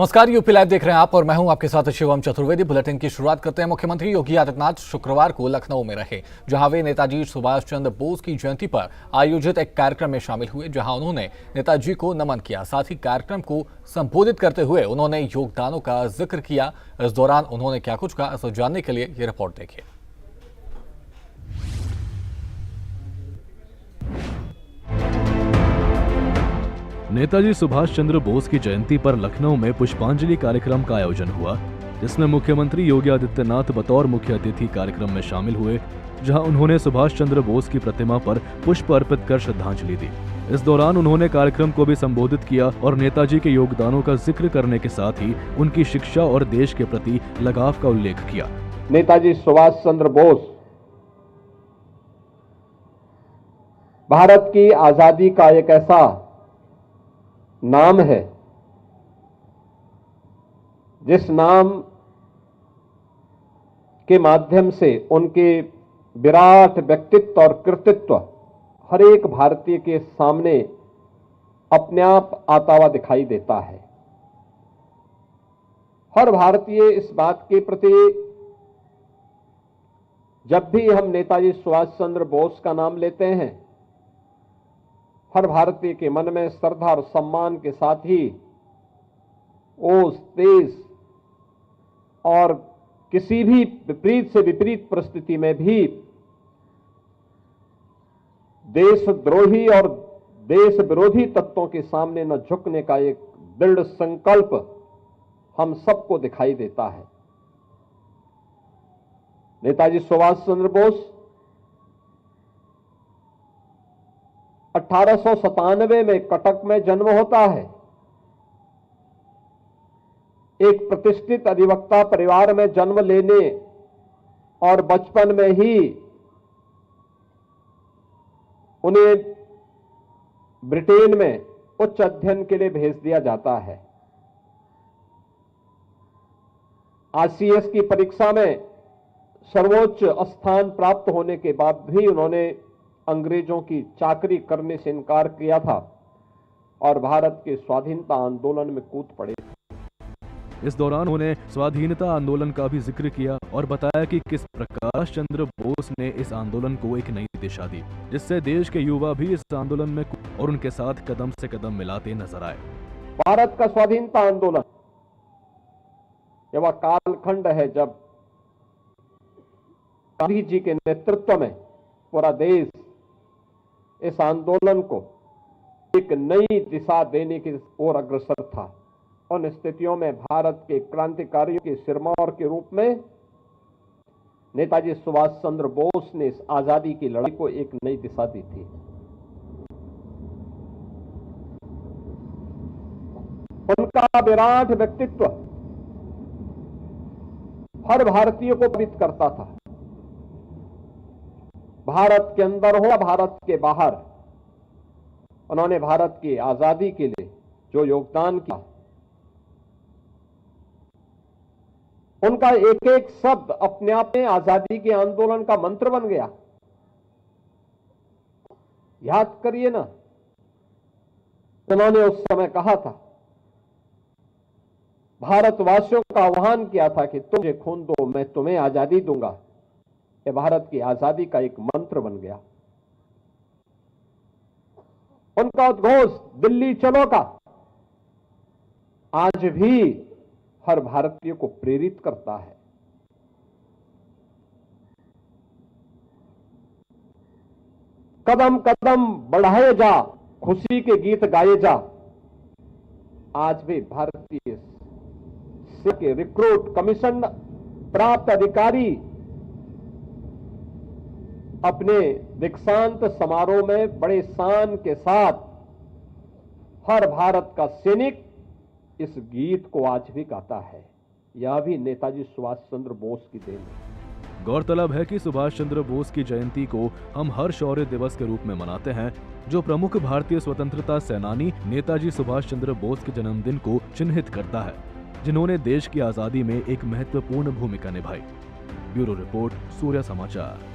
नमस्कार, UP live देख रहे हैं आप और मैं हूं आपके साथ शिवम चतुर्वेदी। बुलेटिन की शुरुआत करते हैं। मुख्यमंत्री योगी आदित्यनाथ शुक्रवार को लखनऊ में रहे, जहां वे नेताजी सुभाष चंद्र बोस की जयंती पर आयोजित एक कार्यक्रम में शामिल हुए, जहां उन्होंने नेताजी को नमन किया। साथ ही कार्यक्रम को संबोधित करते हुए उन्होंने योगदानों का जिक्र किया। इस दौरान उन्होंने क्या कुछ कहा, इसे जानने के लिए ये रिपोर्ट देखिए। नेताजी सुभाष चंद्र बोस की जयंती पर लखनऊ में पुष्पांजलि कार्यक्रम का आयोजन हुआ, जिसमें मुख्यमंत्री योगी आदित्यनाथ बतौर मुख्य अतिथि कार्यक्रम में शामिल हुए, जहां उन्होंने सुभाष चंद्र बोस की प्रतिमा पर पुष्प अर्पित कर श्रद्धांजलि दी। इस दौरान उन्होंने कार्यक्रम को भी संबोधित किया और नेताजी के योगदानों का जिक्र करने के साथ ही उनकी शिक्षा और देश के प्रति लगाव का उल्लेख किया। नेताजी सुभाष चंद्र बोस भारत की आजादी का एक ऐसा नाम है जिस नाम के माध्यम से उनके विराट व्यक्तित्व और कृतित्व हर एक भारतीय के सामने अपने आप आता हुआ दिखाई देता है। हर भारतीय इस बात के प्रति जब भी हम नेताजी सुभाष चंद्र बोस का नाम लेते हैं, हर भारतीय के मन में श्रद्धा और सम्मान के साथ ही ओस, तेज और किसी भी विपरीत से विपरीत परिस्थिति में भी देशद्रोही और देश विरोधी तत्वों के सामने न झुकने का एक दृढ़ संकल्प हम सबको दिखाई देता है। नेताजी सुभाष चंद्र बोस 1897 में कटक में जन्म होता है। एक प्रतिष्ठित अधिवक्ता परिवार में जन्म लेने और बचपन में ही उन्हें ब्रिटेन में उच्च अध्ययन के लिए भेज दिया जाता है। आईसीएस की परीक्षा में सर्वोच्च स्थान प्राप्त होने के बाद भी उन्होंने अंग्रेजों की चाकरी करने से इनकार किया था और भारत के स्वाधीनता आंदोलन में कूद पड़े। इस दौरान उन्होंने स्वाधीनता आंदोलन का भी जिक्र किया और बताया कि किस प्रकार चंद्र बोस ने इस आंदोलन को एक नई दिशा दी, जिससे देश के युवा भी इस आंदोलन में और उनके साथ कदम से कदम मिलाते नजर आए। भारत का स्वाधीनता आंदोलन यह वह कालखंड है जब गांधी जी के नेतृत्व में पूरा देश इस आंदोलन को एक नई दिशा देने की ओर अग्रसर था। उन स्थितियों में भारत के क्रांतिकारियों के सिरमौर के रूप में नेताजी सुभाष चंद्र बोस ने इस आजादी की लड़ाई को एक नई दिशा दी थी। उनका विराट व्यक्तित्व हर भारतीय को प्रेरित करता था। भारत के अंदर हो या भारत के बाहर, उन्होंने भारत की आजादी के लिए जो योगदान किया, उनका एक एक शब्द अपने आप में आजादी के आंदोलन का मंत्र बन गया। याद करिए ना, उन्होंने उस समय कहा था, भारतवासियों का आह्वान किया था कि तुम मुझे खून दो, मैं तुम्हें आजादी दूंगा। यह भारत की आजादी का एक मंत्र बन गया। उनका उद्घोष दिल्ली चलो का आज भी हर भारतीय को प्रेरित करता है। कदम कदम बढ़ाए जा, खुशी के गीत गाए जा। आज भी भारतीय के रिक्रूट कमीशन प्राप्त अधिकारी अपने दीक्षांत समारोह में बड़े शान के साथ हर भारत का सैनिक इस गीत को आज भी गाता है। यह भी नेताजी सुभाष चंद्र बोस की देन है। गौरतलब है कि सुभाष चंद्र बोस की जयंती को हम हर शौर्य दिवस के रूप में मनाते हैं, जो प्रमुख भारतीय स्वतंत्रता सेनानी नेताजी सुभाष चंद्र बोस के जन्मदिन को चिन्हित करता है, जिन्होंने देश की आजादी में एक महत्वपूर्ण भूमिका निभाई। ब्यूरो रिपोर्ट, सूर्य समाचार।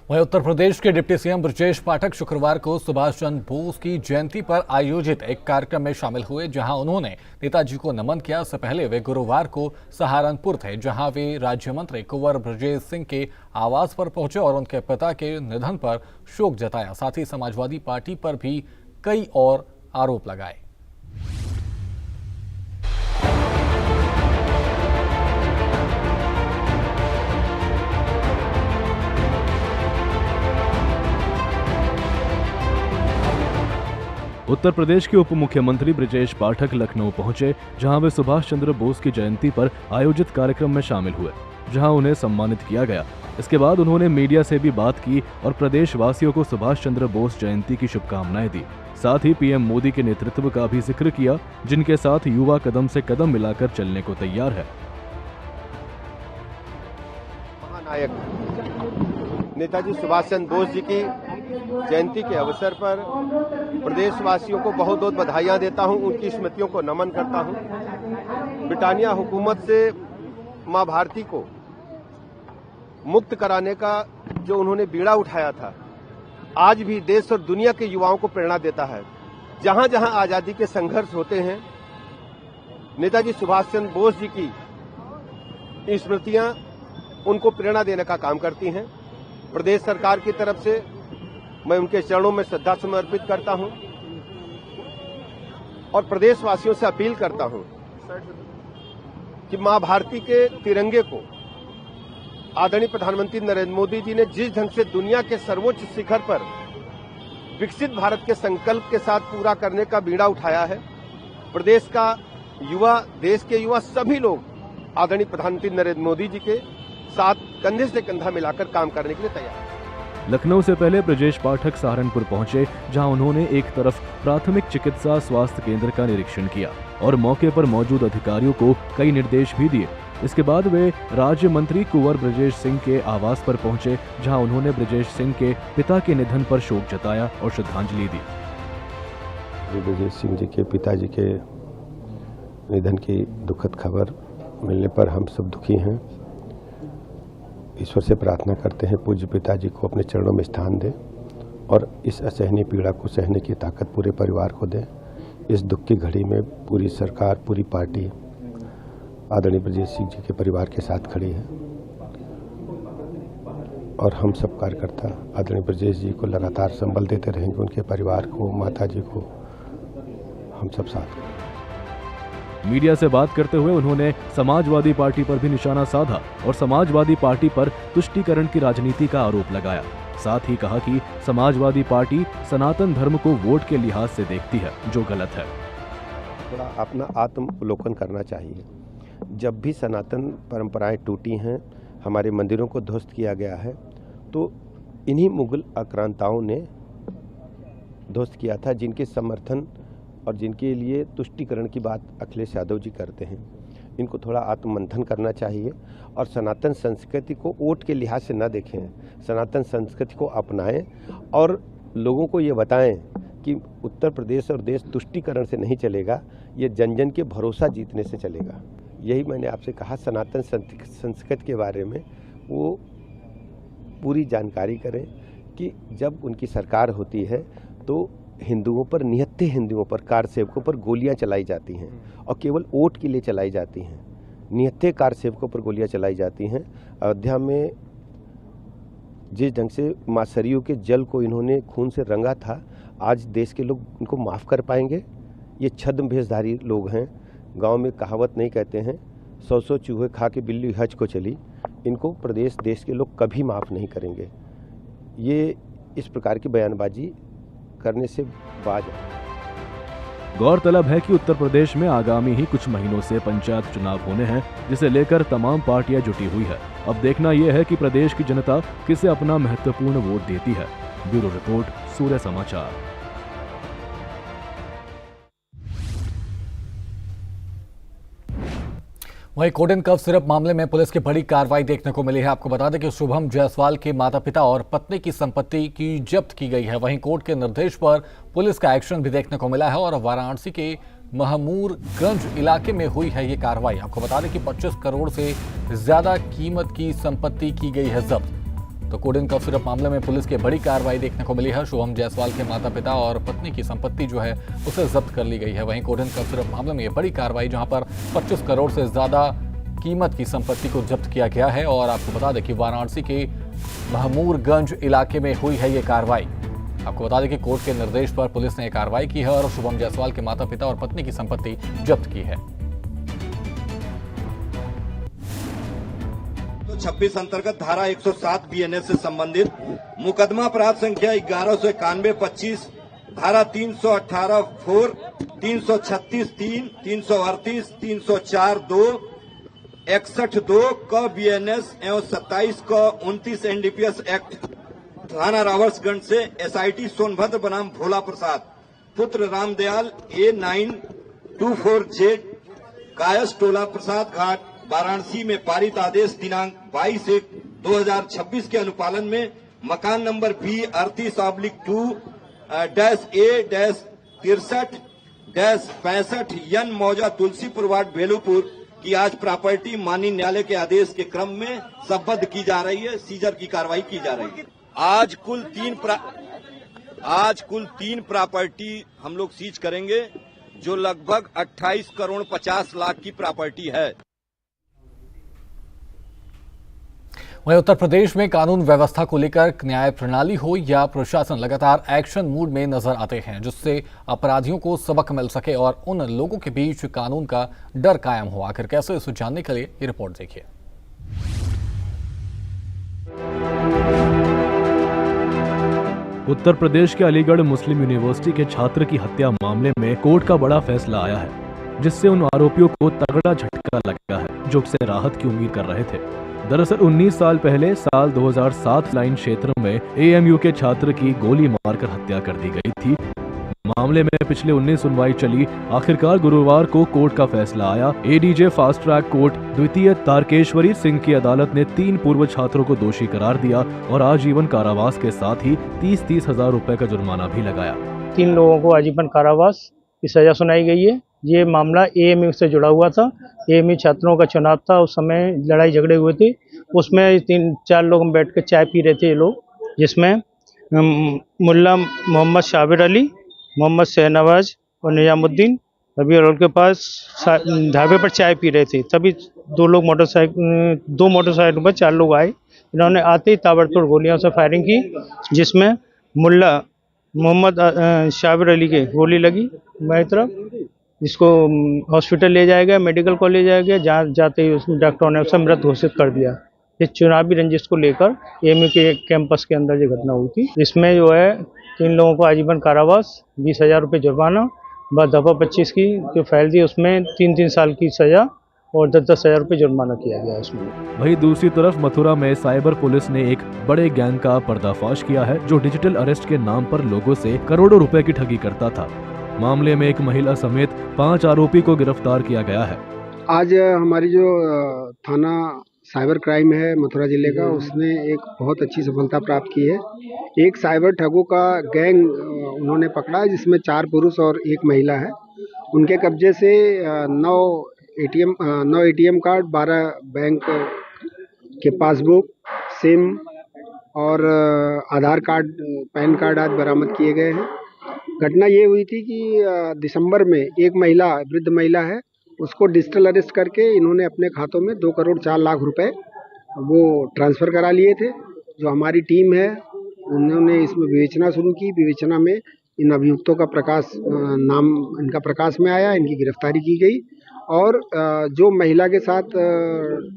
वहीं उत्तर प्रदेश के डिप्टी सीएम ब्रजेश पाठक शुक्रवार को सुभाष चंद्र बोस की जयंती पर आयोजित एक कार्यक्रम में शामिल हुए, जहां उन्होंने नेताजी को नमन किया। इससे पहले वे गुरुवार को सहारनपुर थे, जहां वे राज्य मंत्री कुंवर ब्रजेश सिंह के आवास पर पहुंचे और उनके पिता के निधन पर शोक जताया। साथ ही समाजवादी पार्टी पर भी कई और आरोप लगाए। उत्तर प्रदेश के उप मुख्यमंत्री ब्रजेश पाठक लखनऊ पहुंचे, जहां वे सुभाष चंद्र बोस की जयंती पर आयोजित कार्यक्रम में शामिल हुए, जहां उन्हें सम्मानित किया गया। इसके बाद उन्होंने मीडिया से भी बात की और प्रदेश वासियों को सुभाष चंद्र बोस जयंती की शुभकामनाएं दी। साथ ही पीएम मोदी के नेतृत्व का भी जिक्र किया, जिनके साथ युवा कदम से कदम मिलाकर चलने को तैयार है। महानायक नेताजी सुभाष चंद्र बोस जी की जयंती के अवसर पर प्रदेशवासियों को बहुत बहुत बधाइयां देता हूं, उनकी स्मृतियों को नमन करता हूं। ब्रिटानिया हुकूमत से मां भारती को मुक्त कराने का जो उन्होंने बीड़ा उठाया था, आज भी देश और दुनिया के युवाओं को प्रेरणा देता है। जहां जहां आजादी के संघर्ष होते हैं, नेताजी सुभाष चंद्र बोस जी की स्मृतियां उनको प्रेरणा देने का काम करती हैं। प्रदेश सरकार की तरफ से मैं उनके चरणों में श्रद्धा समर्पित करता हूं और प्रदेशवासियों से अपील करता हूं कि मां भारती के तिरंगे को आदरणीय प्रधानमंत्री नरेंद्र मोदी जी ने जिस ढंग से दुनिया के सर्वोच्च शिखर पर विकसित भारत के संकल्प के साथ पूरा करने का बीड़ा उठाया है, प्रदेश का युवा, देश के युवा सभी लोग आदरणीय प्रधानमंत्री नरेंद्र मोदी जी के साथ कंधे से कंधा मिलाकर काम करने के लिए तैयार है। लखनऊ से पहले ब्रजेश पाठक सहारनपुर पहुंचे, जहां उन्होंने एक तरफ प्राथमिक चिकित्सा स्वास्थ्य केंद्र का निरीक्षण किया और मौके पर मौजूद अधिकारियों को कई निर्देश भी दिए। इसके बाद वे राज्य मंत्री कुंवर ब्रजेश सिंह के आवास पर पहुंचे, जहां उन्होंने ब्रजेश सिंह के पिता के निधन पर शोक जताया और श्रद्धांजलि दी। ब्रजेश सिंह जी के पिताजी के निधन की दुखद खबर मिलने पर हम सब दुखी हैं। ईश्वर से प्रार्थना करते हैं पूज्य पिताजी को अपने चरणों में स्थान दें और इस असहनीय पीड़ा को सहने की ताकत पूरे परिवार को दें। इस दुख की घड़ी में पूरी सरकार, पूरी पार्टी आदरणीय ब्रजेश सिंह जी के परिवार के साथ खड़ी है और हम सब कार्यकर्ता आदरणीय ब्रजेश जी को लगातार संबल देते रहेंगे। उनके परिवार को, माता जी को हम सब साथ। मीडिया से बात करते हुए उन्होंने समाजवादी पार्टी पर भी निशाना साधा और समाजवादी पार्टी पर तुष्टीकरण की राजनीति का आरोप लगाया। साथ ही कहा कि समाजवादी पार्टी सनातन धर्म को वोट के लिहाज से देखती है, जो गलत है। थोड़ा अपना आत्मअवलोकन करना चाहिए। जब भी सनातन परंपराएं टूटी हैं, हमारे मंदिरों को ध्वस्त किया गया है, तो इन्हीं मुगल आक्रांताओं ने ध्वस्त किया था, जिनके समर्थन और जिनके लिए तुष्टीकरण की बात अखिलेश यादव जी करते हैं। इनको थोड़ा आत्ममंथन करना चाहिए और सनातन संस्कृति को वोट के लिहाज से न देखें, सनातन संस्कृति को अपनाएं और लोगों को ये बताएं कि उत्तर प्रदेश और देश तुष्टीकरण से नहीं चलेगा, ये जन जन के भरोसा जीतने से चलेगा। यही मैंने आपसे कहा, सनातन संस्कृति के बारे में वो पूरी जानकारी करें कि जब उनकी सरकार होती है तो हिंदुओं पर, निहत्थे हिंदुओं पर, कार सेवकों पर गोलियां चलाई जाती हैं और केवल वोट के लिए चलाई जाती हैं। निहत्थे कार सेवकों पर गोलियां चलाई जाती हैं। अयोध्या में जिस ढंग से मां सरयू के जल को इन्होंने खून से रंगा था, आज देश के लोग इनको माफ़ कर पाएंगे? ये छद्म भेषधारी लोग हैं। गांव में कहावत नहीं कहते हैं, 100 चूहे खा के बिल्ली हज को चली। इनको प्रदेश, देश के लोग कभी माफ़ नहीं करेंगे। ये इस प्रकार की बयानबाजी करने से बाज है। गौरतलब है कि उत्तर प्रदेश में आगामी ही कुछ महीनों से पंचायत चुनाव होने हैं, जिसे लेकर तमाम पार्टियां जुटी हुई है। अब देखना यह है कि प्रदेश की जनता किसे अपना महत्वपूर्ण वोट देती है। ब्यूरो रिपोर्ट, सूर्य समाचार। वहीं कोड एंड कफ सिरप मामले में पुलिस की बड़ी कार्रवाई देखने को मिली है। आपको बता दें कि शुभम जायसवाल के माता पिता और पत्नी की संपत्ति की जब्त की गई है। वहीं कोर्ट के निर्देश पर पुलिस का एक्शन भी देखने को मिला है और वाराणसी के महमूरगंज इलाके में हुई है ये कार्रवाई। आपको बता दें कि 25 करोड़ से ज्यादा कीमत की संपत्ति की गई है जब्त। तो कोड इन कफ सिरप मामले में पुलिस की बड़ी कार्रवाई देखने को मिली है। शुभम जायसवाल के माता पिता और पत्नी की संपत्ति जो है उसे जब्त कर ली गई है। वहीं कोड इन कफ सिरप मामले में ये बड़ी कार्रवाई जहां पर 25 करोड़ से ज्यादा कीमत की संपत्ति को जब्त किया गया है। और आपको बता दें कि वाराणसी के महमूरगंज इलाके में हुई है ये कार्रवाई। आपको बता दें कि कोर्ट के निर्देश पर पुलिस ने कार्रवाई की है और शुभम जायसवाल के माता पिता और पत्नी की संपत्ति जब्त की है। 26 अंतर्गत धारा 107 बीएनएस से संबंधित मुकदमा अपराध संख्या 1191-25, धारा 318-4, 336-3, 338, 304-2, 61-2 क बीएनएस एवं 27 क 29 एनडीपीएस एक्ट थाना रावर्सगंज से एसआईटी सोनभद्र बनाम भोला प्रसाद पुत्र रामदयाल A924Z कायस टोला प्रसाद घाट वाराणसी में पारित आदेश दिनांक 22/1/2026 के अनुपालन में मकान नंबर B38A-63-65 यन मौजा तुलसीपुर वार्ड भेलूपुर की आज प्रॉपर्टी माननीय न्यायालय के आदेश के क्रम में संबद्ध की जा रही है, सीजर की कार्रवाई की जा रही है। आज कुल तीन प्रॉपर्टी हम लोग सीज करेंगे जो लगभग 28 करोड़ 50 लाख की प्रॉपर्टी है। वहीं उत्तर प्रदेश में कानून व्यवस्था को लेकर न्याय प्रणाली हो या प्रशासन लगातार एक्शन मूड में नजर आते हैं, जिससे अपराधियों को सबक मिल सके और उन लोगों के बीच कानून का डर कायम हो। आखिर कैसे, इसे जानने के लिए ये रिपोर्ट देखिए। उत्तर प्रदेश के अलीगढ़ मुस्लिम यूनिवर्सिटी के छात्र की हत्या मामले में कोर्ट का बड़ा फैसला आया है, जिससे उन आरोपियों को तगड़ा झटका लगा है जो उससे राहत की उम्मीद कर रहे थे। दरअसल 19 साल पहले साल 2007 लाइन क्षेत्र में एएमयू के छात्र की गोली मारकर हत्या कर दी गई थी। मामले में पिछले 19 सुनवाई चली। आखिरकार गुरुवार को कोर्ट का फैसला आया। एडीजे फास्ट ट्रैक कोर्ट द्वितीय तारकेश्वरी सिंह की अदालत ने 3 पूर्व छात्रों को दोषी करार दिया और आजीवन कारावास के साथ ही 30-30 हजार रुपए का जुर्माना भी लगाया। 3 लोगों को आजीवन कारावास की सजा सुनाई गई है। ये मामला एएमयू से जुड़ा हुआ था। एएमयू छात्रों का चुनाव था, उस समय लड़ाई झगड़े हुए थे। उसमें 3-4 लोग बैठ कर चाय पी रहे थे ये लोग, जिसमें मुल्ला मोहम्मद शाबिर अली, मोहम्मद शहनवाज और निजामुद्दीन रबी अव्वल के पास ढाबे पर चाय पी रहे थे। तभी 2 मोटरसाइकिल पर 4 लोग आए। इन्होंने आते ही ताबड़तोड़ गोलियों से फायरिंग की, जिसमें मुल्ला मोहम्मद शाबिर अली के गोली लगी बाईं तरफ। इसको हॉस्पिटल ले जाया गया, मेडिकल कॉलेज जाया गया। जहाँ जाते ही उसमें डॉक्टरों ने उसे मृत घोषित कर दिया। इस चुनावी रंजिश को लेकर एएमयू के कैंपस के अंदर ये घटना हुई थी। इसमें जो है 3 लोगों को आजीवन कारावास, 20,000 रुपये जुर्माना, दफा 25 की जो फाइल थी उसमें 3-3 साल की सजा और 10,000 रुपये जुर्माना किया गया इसमें। वहीं दूसरी तरफ मथुरा में साइबर पुलिस ने एक बड़े गैंग का पर्दाफाश किया है, जो डिजिटल अरेस्ट के नाम पर लोगों से करोड़ों रुपए की ठगी करता था। मामले में एक महिला समेत 5 आरोपी को गिरफ्तार किया गया है। आज हमारी जो थाना साइबर क्राइम है मथुरा जिले का, उसने एक बहुत अच्छी सफलता प्राप्त की है। एक साइबर ठगों का गैंग उन्होंने पकड़ा है, जिसमें 4 पुरुष और 1 महिला है। उनके कब्जे से 9 एटीएम कार्ड, 12 बैंक के पासबुक, सिम और आधार कार्ड, पैन कार्ड आदि बरामद किए गए हैं। घटना ये हुई थी कि दिसंबर में एक महिला, वृद्ध महिला है, उसको डिजिटल अरेस्ट करके इन्होंने अपने खातों में 2 करोड़ 4 लाख रुपए वो ट्रांसफ़र करा लिए थे। जो हमारी टीम है उन्होंने इसमें विवेचना शुरू की। विवेचना में इन अभियुक्तों का नाम इनका प्रकाश में आया, इनकी गिरफ्तारी की गई और जो महिला के साथ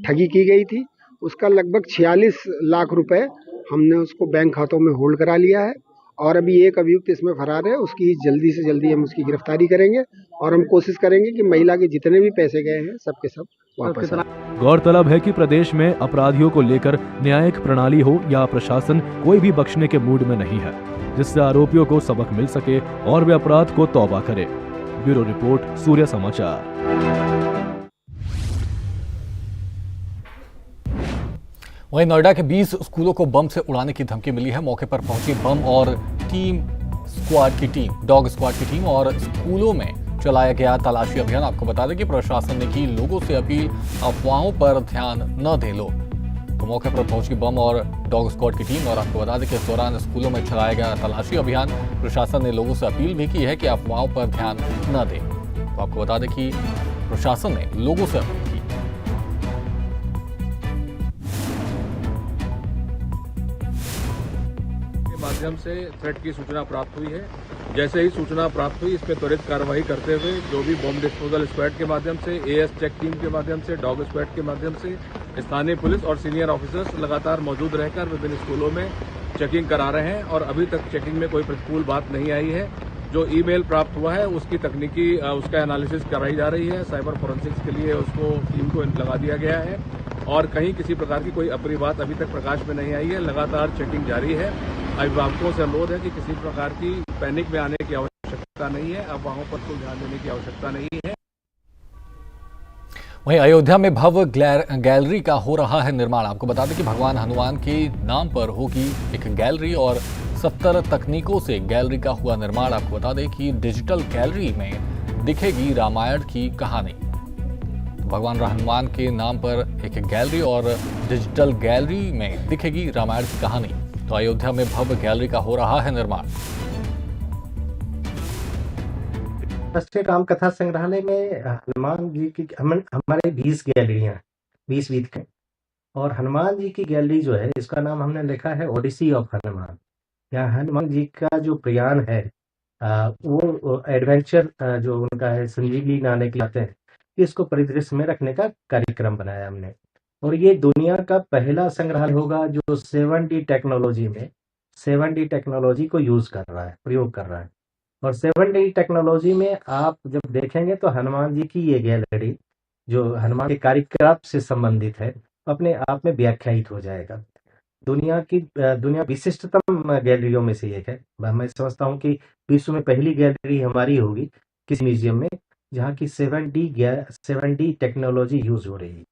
ठगी की गई थी उसका लगभग 46 लाख रुपए हमने उसको बैंक खातों में होल्ड करा लिया है। और अभी एक अभियुक्त इसमें फरार है, उसकी जल्दी से जल्दी हम उसकी गिरफ्तारी करेंगे और हम कोशिश करेंगे कि महिला के जितने भी पैसे गए हैं सबके सब वापस आए। गौरतलब है कि प्रदेश में अपराधियों को लेकर न्यायिक प्रणाली हो या प्रशासन कोई भी बख्शने के मूड में नहीं है, जिससे आरोपियों को सबक मिल सके और वे अपराध को तौबा करे। ब्यूरो रिपोर्ट, सूर्य समाचार। वहीं नोएडा के 20 स्कूलों को बम से उड़ाने की धमकी मिली है। मौके पर पहुंची बम और डॉग स्क्वाड की टीम और स्कूलों में चलाया गया तलाशी अभियान। आपको बता दें कि प्रशासन ने की लोगों से अपील, अफवाहों पर ध्यान न दें लोग। तो मौके पर पहुंची बम और डॉग स्क्वाड की टीम। और आपको बता दें कि इस दौरान स्कूलों में चलाया गया तलाशी अभियान। प्रशासन ने लोगों से अपील भी की है कि अफवाहों पर ध्यान न दें। तो आपको बता दें कि प्रशासन ने लोगों से अपील की। माध्यम से थ्रेट की सूचना प्राप्त हुई है। जैसे ही सूचना प्राप्त हुई, इस पर त्वरित कार्रवाई करते हुए जो भी बम डिस्पोजल स्क्वाड के माध्यम से, एएस चेक टीम के माध्यम से, डॉग स्क्वाड के माध्यम से स्थानीय पुलिस और सीनियर ऑफिसर्स लगातार मौजूद रहकर विभिन्न स्कूलों में चेकिंग करा रहे हैं और अभी तक चेकिंग में कोई प्रतिकूल बात नहीं आई है। जो ईमेल प्राप्त हुआ है उसकी तकनीकी उसका एनालिसिस कराई जा रही है। साइबर फोरेंसिक्स के लिए उसको टीम को लगा दिया गया है और कहीं किसी प्रकार की कोई अप्रिय बात अभी तक प्रकाश में नहीं आई है। लगातार चेकिंग जारी है। अभिभावकों से अनुरोध है कि किसी प्रकार की पैनिक में आने की आवश्यकता नहीं है, अफवाहों पर कोई ध्यान देने की आवश्यकता नहीं है। वहीं अयोध्या में भव्य गैलरी का हो रहा है निर्माण। आपको बता दें कि भगवान हनुमान के नाम पर होगी एक गैलरी और 70 तकनीकों से गैलरी का हुआ निर्माण। आपको बता दें कि डिजिटल गैलरी में दिखेगी रामायण की कहानी। भगवान हनुमान के नाम पर एक गैलरी और डिजिटल गैलरी में दिखेगी रामायण की कहानी। तो अयोध्या में भव्य गैलरी का हो रहा है निर्माण। राष्ट्रीय राम कथा संग्रहालय में हनुमान जी की हमारे 20 गैलरियां, 20 वीथ के, और हनुमान जी की गैलरी जो है इसका नाम हमने लिखा है ओडिसी ऑफ हनुमान। यहाँ हनुमान जी का जो प्रयाण है वो एडवेंचर जो उनका है संजीवनी लाने के आते हैं, इसको परिदृश्य में रखने का कार्यक्रम बनाया हमने। और ये दुनिया का पहला संग्रहालय होगा जो 7D टेक्नोलॉजी में 7D टेक्नोलॉजी को यूज कर रहा है, प्रयोग कर रहा है। और 7D टेक्नोलॉजी में आप जब देखेंगे तो हनुमान जी की ये गैलरी जो हनुमान के कार्यकलाप से संबंधित है अपने आप में व्याख्यायित हो जाएगा। दुनिया विशिष्टतम गैलरियों में से एक है। मैं समझता हूँ कि विश्व में पहली गैलरी हमारी होगी किसी म्यूजियम में जहाँ की 7D टेक्नोलॉजी यूज हो रही है।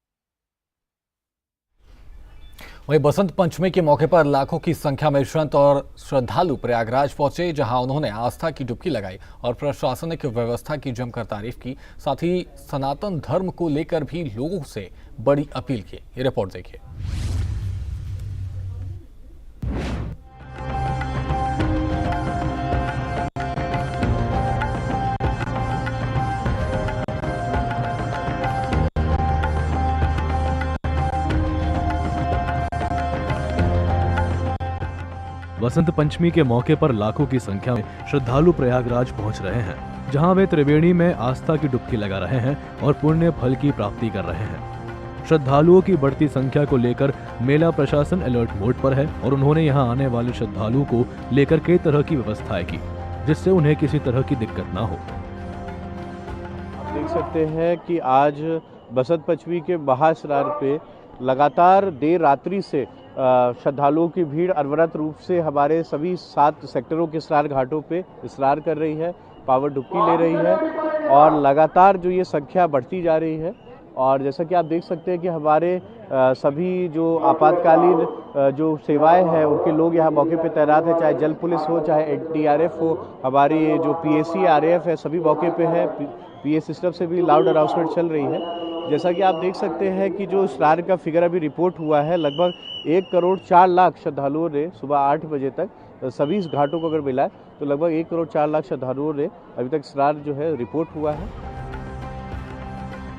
वहीं बसंत पंचमी के मौके पर लाखों की संख्या में संत और श्रद्धालु प्रयागराज पहुंचे, जहां उन्होंने आस्था की डुबकी लगाई और प्रशासनिक व्यवस्था की जमकर तारीफ की। साथ ही सनातन धर्म को लेकर भी लोगों से बड़ी अपील की। ये रिपोर्ट देखिए। बसंत पंचमी के मौके पर लाखों की संख्या में श्रद्धालु प्रयागराज पहुंच रहे हैं, जहां वे त्रिवेणी में आस्था की डुबकी लगा रहे हैं और पुण्य फल की प्राप्ति कर रहे हैं। श्रद्धालुओं की बढ़ती संख्या को लेकर मेला प्रशासन अलर्ट मोड पर है और उन्होंने यहां आने वाले श्रद्धालुओं को लेकर कई तरह की व्यवस्थाएं की, जिससे उन्हें किसी तरह की दिक्कत ना हो। आप देख सकते हैं कि आज बसंत पंचमी के महास्नान पे लगातार देर रात्रि से श्रद्धालुओं की भीड़ अनवरत रूप से हमारे सभी 7 सेक्टरों के स्नान घाटों पे स्नान कर रही है, पावन डुबकी ले रही है और लगातार जो ये संख्या बढ़ती जा रही है। और जैसा कि आप देख सकते हैं कि हमारे सभी जो आपातकालीन जो सेवाएं हैं उनके लोग यहाँ मौके पे तैनात हैं, चाहे जल पुलिस हो, चाहे एनडीआरएफ हो, हमारी जो पीएसी आरएएफ है, सभी मौके पे है। पीए सिस्टम से भी लाउड अनाउंसमेंट चल रही है। जैसा कि आप देख सकते हैं कि जो स्नान का फिगर अभी रिपोर्ट हुआ है, लगभग 1 करोड़ 4 लाख श्रद्धालुओं ने सुबह 8 बजे तक सभी इस घाटों को अगर मिलाए तो लगभग 1 करोड़ 4 लाख श्रद्धालुओं ने अभी तक स्नान जो है रिपोर्ट हुआ है।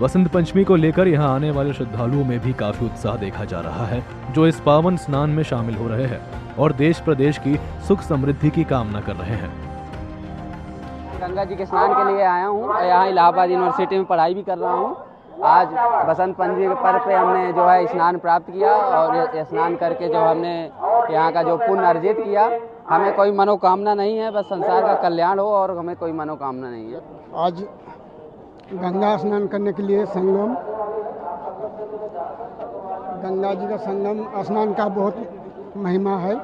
बसंत पंचमी को लेकर यहां आने वाले श्रद्धालुओं में भी काफी उत्साह देखा जा रहा है, जो इस पावन स्नान में शामिल हो रहे हैं और देश प्रदेश की सुख समृद्धि की कामना कर रहे हैं। गंगा जी के स्नान के लिए आया हूँ और यहाँ इलाहाबाद यूनिवर्सिटी में पढ़ाई भी कर रहा हूँ। आज बसंत पंचमी के पर्व पे हमने जो है स्नान प्राप्त किया और स्नान करके जो हमने यहाँ का जो पुण्य अर्जित किया। हमें कोई मनोकामना नहीं है, बस संसार का कल्याण हो और हमें कोई मनोकामना नहीं है। आज गंगा स्नान करने के लिए संगम, गंगा जी का संगम स्नान का बहुत महिमा है,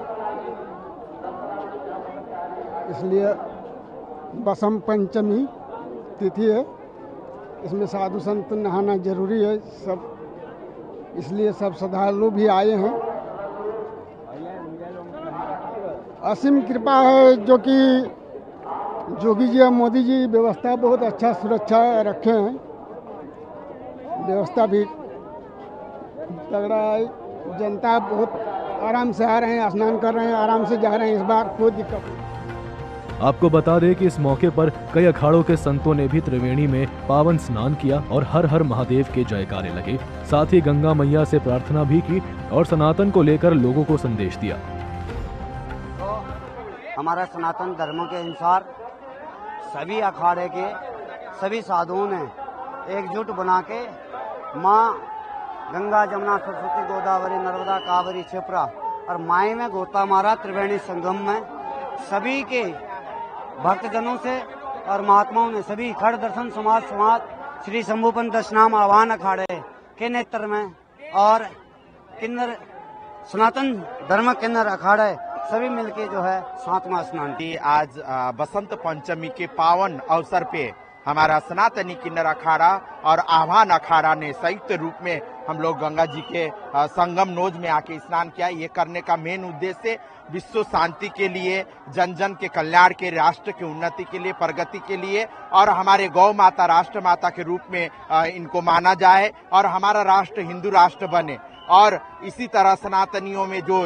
इसलिए बसंत पंचमी तिथि है, इसमें साधु संत नहाना जरूरी है सब, इसलिए सब श्रद्धालु भी आए हैं। असीम कृपा है जो कि योगी जी और मोदी जी व्यवस्था बहुत अच्छा सुरक्षा रखे हैं, व्यवस्था भी तगड़ा है। जनता बहुत आराम से आ रहे हैं, स्नान कर रहे हैं, आराम से जा रहे हैं, इस बार कोई दिक्कत नहीं। आपको बता दें कि इस मौके पर कई अखाड़ों के संतों ने भी त्रिवेणी में पावन स्नान किया और हर हर महादेव के जयकारे लगे। साथ ही गंगा मैया से प्रार्थना भी की और सनातन को लेकर लोगों को संदेश दिया। हमारा सनातन धर्म के अनुसार सभी अखाड़े के सभी साधुओं ने एकजुट बना के माँ गंगा, जमुना, सरस्वती, गोदावरी, नर्मदा, कावेरी, क्षिप्रा और माई में गोता मारा त्रिवेणी संगम में सभी के भक्तजनों से और महात्माओं ने सभी खड़ दर्शन समाज श्री शंभुपंत दशनाम आह्वान अखाड़े के नेतृत्व में और किन्नर सनातन धर्म किन्नर अखाड़े सभी मिलके जो है 7वां स्नान की। आज बसंत पंचमी के पावन अवसर पे हमारा सनातनी किन्नर अखाड़ा और आह्वान अखाड़ा ने संयुक्त रूप में हम लोग गंगा जी के संगम नोज में आके स्नान किया। ये करने का मेन उद्देश्य विश्व शांति के लिए, जन जन के कल्याण के, राष्ट्र की उन्नति के लिए, प्रगति के लिए और हमारे गौ माता राष्ट्र माता के रूप में इनको माना जाए और हमारा राष्ट्र हिंदू राष्ट्र बने। और इसी तरह सनातनियों में जो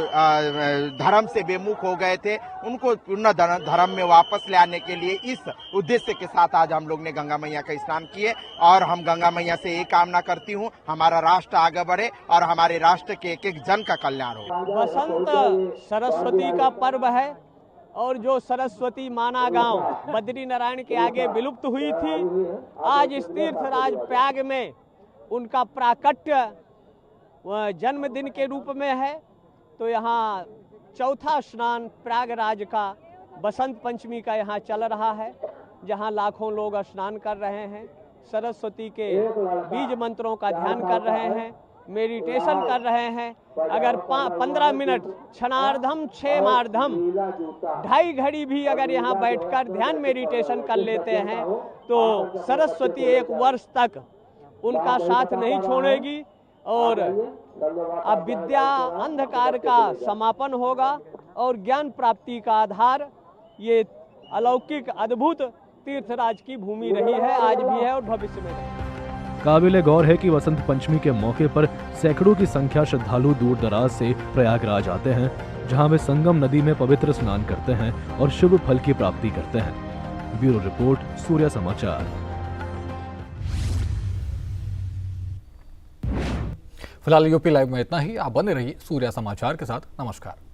धर्म से बेमुख हो गए थे उनको पुनः धर्म में वापस ले आने के लिए इस उद्देश्य के साथ आज हम लोग ने गंगा मैया का स्नान किए। और हम गंगा मैया से एक कामना करती हूँ, हमारा राष्ट्र आगे बढ़े और हमारे राष्ट्र के एक एक जन का कल्याण हो। बसंत सरस्वती का पर्व है और जो सरस्वती माना गांव बद्री नारायण के आगे विलुप्त हुई थी, आज इस तीर्थराज प्रयाग में उनका प्राकट्य जन्मदिन के रूप में है। तो यहाँ चौथा स्नान प्रयागराज का बसंत पंचमी का यहाँ चल रहा है, जहाँ लाखों लोग स्नान कर रहे हैं, सरस्वती के बीज मंत्रों का ध्यान कर रहे हैं, मेडिटेशन कर रहे हैं। अगर 15 मिनट क्षणार्धम 6 मार्धम 2.5 घड़ी भी अगर यहाँ बैठकर ध्यान मेडिटेशन कर लेते हैं तो सरस्वती 1 वर्ष तक उनका साथ नहीं छोड़ेगी और अब विद्या अंधकार का समापन होगा और ज्ञान प्राप्ति का आधार ये अलौकिक अद्भुत तीर्थराज की भूमि रही है, आज भी है और भविष्य में रहेगी। काबिले गौर है कि वसंत पंचमी के मौके पर सैकड़ों की संख्या श्रद्धालु दूर दराज से प्रयागराज आते हैं, जहां वे संगम नदी में पवित्र स्नान करते हैं और शुभ फल की प्राप्ति करते हैं। ब्यूरो रिपोर्ट, सूर्या समाचार। फिलहाल यूपी लाइव में इतना ही। आप बने रहिए सूर्या समाचार के साथ। नमस्कार।